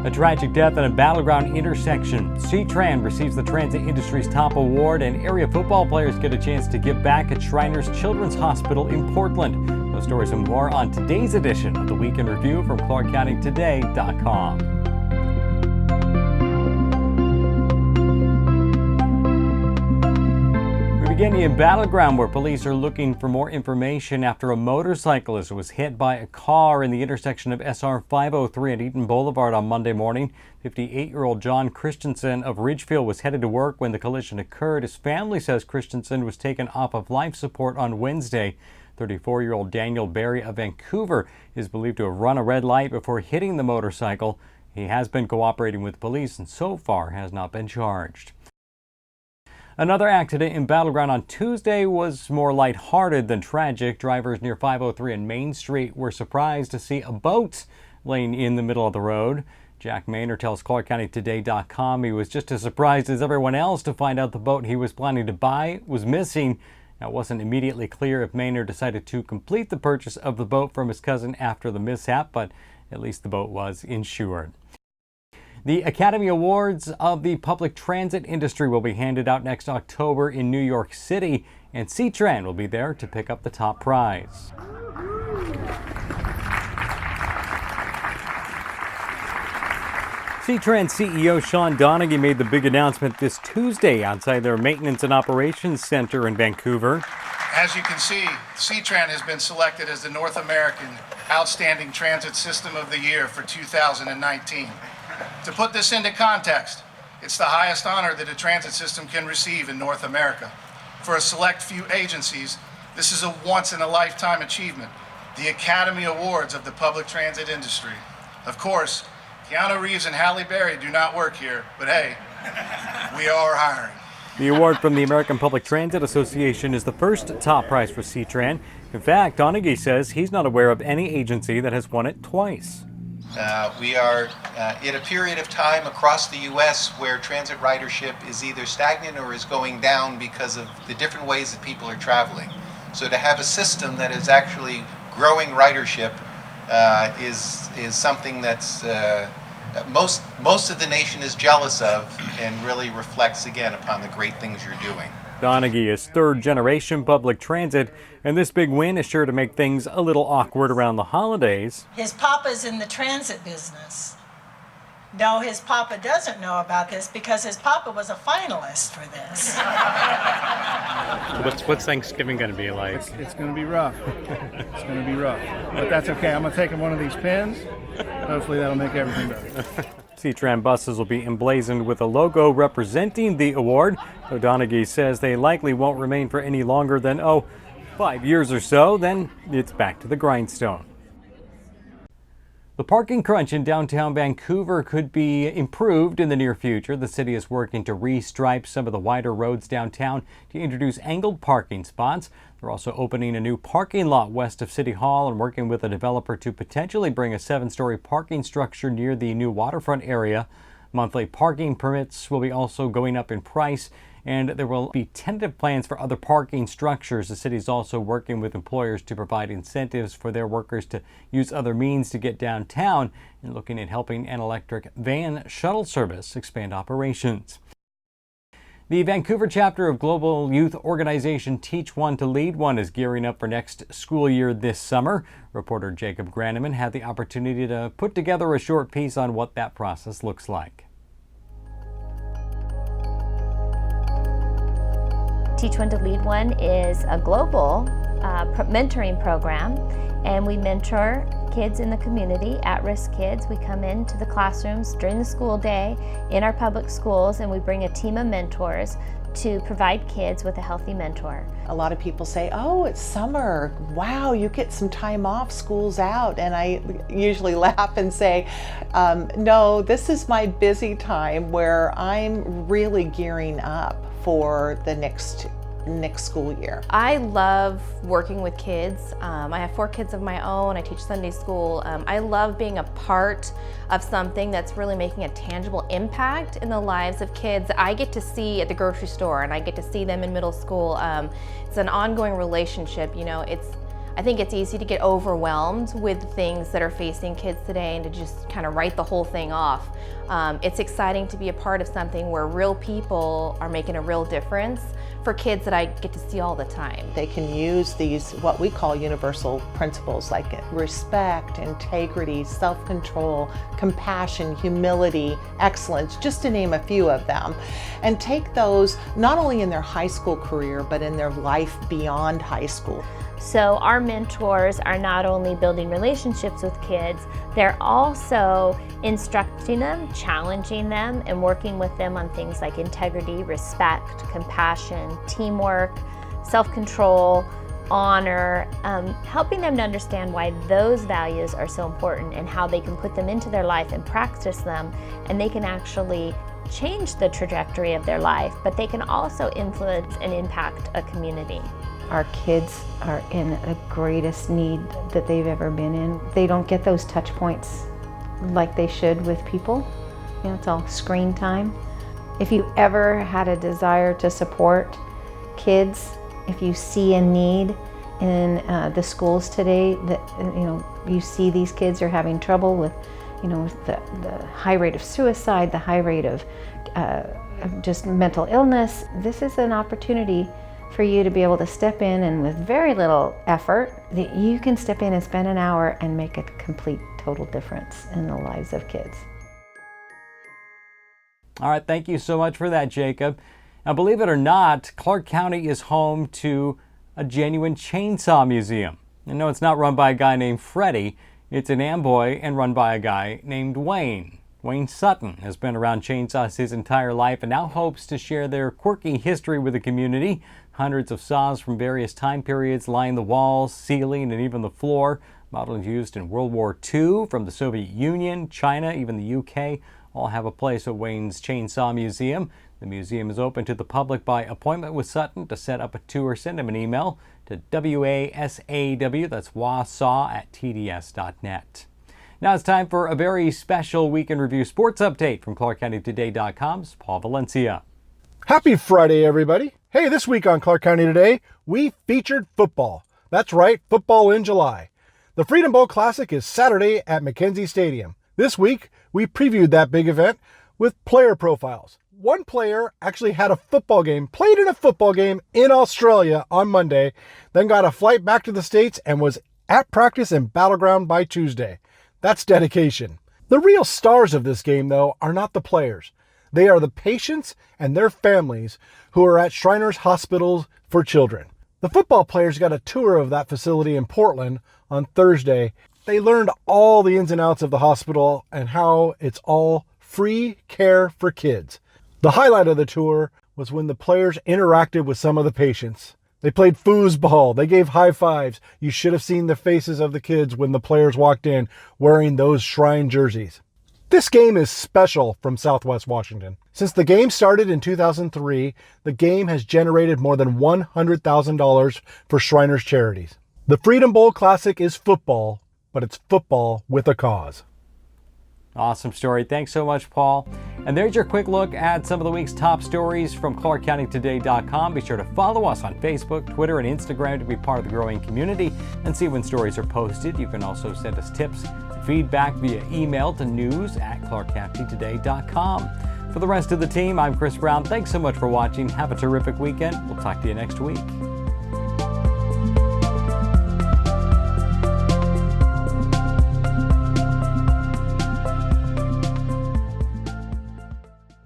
A tragic death at a battleground intersection. C-TRAN receives the transit industry's top award, and area football players get a chance to give back at Shriners Children's Hospital in Portland. Those stories and more on today's edition of the Week in Review from ClarkCountyToday.com. Beginning in Battleground, where police are looking for more information after a motorcyclist was hit by a car in the intersection of SR 503 and Eaton Boulevard on Monday morning. 58-year-old John Christensen of Ridgefield was headed to work when the collision occurred. His family says Christensen was taken off of life support on Wednesday. 34-year-old Daniel Berry of Vancouver is believed to have run a red light before hitting the motorcycle. He has been cooperating with police and so far has not been charged. Another accident in Battleground on Tuesday was more lighthearted than tragic. Drivers near 503 and Main Street were surprised to see a boat laying in the middle of the road. Jack Maynard tells ClarkCountyToday.com he was just as surprised as everyone else to find out the boat he was planning to buy was missing. Now, it wasn't immediately clear if Maynard decided to complete the purchase of the boat from his cousin after the mishap, but at least the boat was insured. The Academy Awards of the public transit industry will be handed out next October in New York City, and C-TRAN will be there to pick up the top prize. C-TRAN CEO Sean Donaghy made the big announcement this Tuesday outside their Maintenance and Operations Center in Vancouver. As you can see, C-TRAN has been selected as the North American Outstanding Transit System of the Year for 2019. To put this into context, it's the highest honor that a transit system can receive in North America. For a select few agencies, this is a once-in-a-lifetime achievement, the Academy Awards of the public transit industry. Of course, Keanu Reeves and Halle Berry do not work here, but hey, we are hiring. The award from the American Public Transit Association is the first top prize for C-TRAN. In fact, Donaghy says he's not aware of any agency that has won it twice. We are in a period of time across the U.S. where transit ridership is either stagnant or is going down because of the different ways that people are traveling. So to have a system that is actually growing ridership is something that's most of the nation is jealous of and really reflects again upon the great things you're doing. Donaghy is third-generation public transit, and this big win is sure to make things a little awkward around the holidays. His papa's in the transit business. No, his papa doesn't know about this because his papa was a finalist for this. What's Thanksgiving going to be like? It's going to be rough. It's going to be rough. But that's okay. I'm going to take one of these pins. Hopefully that'll make everything better. C-TRAN buses will be emblazoned with a logo representing the award, though Donaghy says they likely won't remain for any longer than, 5 years or so. Then it's back to the grindstone. The parking crunch in downtown Vancouver could be improved in the near future. The city is working to restripe some of the wider roads downtown to introduce angled parking spots. They're also opening a new parking lot west of City Hall and working with a developer to potentially bring a 7-story parking structure near the new waterfront area. Monthly parking permits will be also going up in price, and there will be tentative plans for other parking structures. The city is also working with employers to provide incentives for their workers to use other means to get downtown and looking at helping an electric van shuttle service expand operations. The Vancouver chapter of global youth organization Teach One to Lead One is gearing up for next school year this summer. Reporter Jacob Graneman had the opportunity to put together a short piece on what that process looks like. Teach One to Lead One is a global mentoring program, and we mentor kids in the community, at-risk kids. We come into the classrooms during the school day in our public schools, and we bring a team of mentors to provide kids with a healthy mentor. A lot of people say, oh, it's summer. Wow, you get some time off, school's out. And I usually laugh and say, no, this is my busy time where I'm really gearing up for the next school year. I love working with kids. I have 4 kids of my own. I teach Sunday school. I love being a part of something that's really making a tangible impact in the lives of kids I get to see at the grocery store, and I get to see them in middle school. It's an ongoing relationship. You know, I think it's easy to get overwhelmed with things that are facing kids today and to just kind of write the whole thing off. It's exciting to be a part of something where real people are making a real difference for kids that I get to see all the time. They can use these, what we call universal principles, like respect, integrity, self-control, compassion, humility, excellence, just to name a few of them, and take those not only in their high school career, but in their life beyond high school. So our mentors are not only building relationships with kids, they're also instructing them, challenging them, and working with them on things like integrity, respect, compassion, teamwork, self-control, honor, helping them to understand why those values are so important and how they can put them into their life and practice them, and they can actually change the trajectory of their life, but they can also influence and impact a community. Our kids are in the greatest need that they've ever been in. They don't get those touch points like they should with people. You know, it's all screen time. If you ever had a desire to support kids, if you see a need in the schools today that, you see these kids are having trouble with, the high rate of suicide, the high rate of just mental illness, this is an opportunity for you to be able to step in, and with very little effort, that you can step in and spend an hour and make a complete, total difference in the lives of kids. All right, thank you so much for that, Jacob. Now, believe it or not, Clark County is home to a genuine chainsaw museum. And no, it's not run by a guy named Freddie. It's in Amboy and run by a guy named Wayne. Wayne Sutton has been around chainsaws his entire life and now hopes to share their quirky history with the community. Hundreds of saws from various time periods line the walls, ceiling, and even the floor. Models used in World War II from the Soviet Union, China, even the UK, all have a place at Wayne's Chainsaw Museum. The museum is open to the public by appointment with Sutton. To set up a tour, send him an email to WASAW, that's wasaw @tds.net. Now it's time for a very special Week in Review sports update from ClarkCountyToday.com's Paul Valencia. Happy Friday, everybody. Hey, this week on Clark County Today, we featured football. That's right, football in July. The Freedom Bowl Classic is Saturday at Mackenzie Stadium. This week, we previewed that big event with player profiles. One player actually had a football game, played in a football game in Australia on Monday, then got a flight back to the States and was at practice in Battleground by Tuesday. That's dedication. The real stars of this game, though, are not the players. They are the patients and their families who are at Shriners Hospitals for Children. The football players got a tour of that facility in Portland on Thursday. They learned all the ins and outs of the hospital and how it's all free care for kids. The highlight of the tour was when the players interacted with some of the patients. They played foosball. They gave high fives. You should have seen the faces of the kids when the players walked in wearing those Shrine jerseys. This game is special from Southwest Washington. Since the game started in 2003, the game has generated more than $100,000 for Shriners charities. The Freedom Bowl Classic is football, but it's football with a cause. Awesome story. Thanks so much, Paul. And there's your quick look at some of the week's top stories from ClarkCountyToday.com. Be sure to follow us on Facebook, Twitter, and Instagram to be part of the growing community and see when stories are posted. You can also send us tips and feedback via email to news@ClarkCountyToday.com. For the rest of the team, I'm Chris Brown. Thanks so much for watching. Have a terrific weekend. We'll talk to you next week.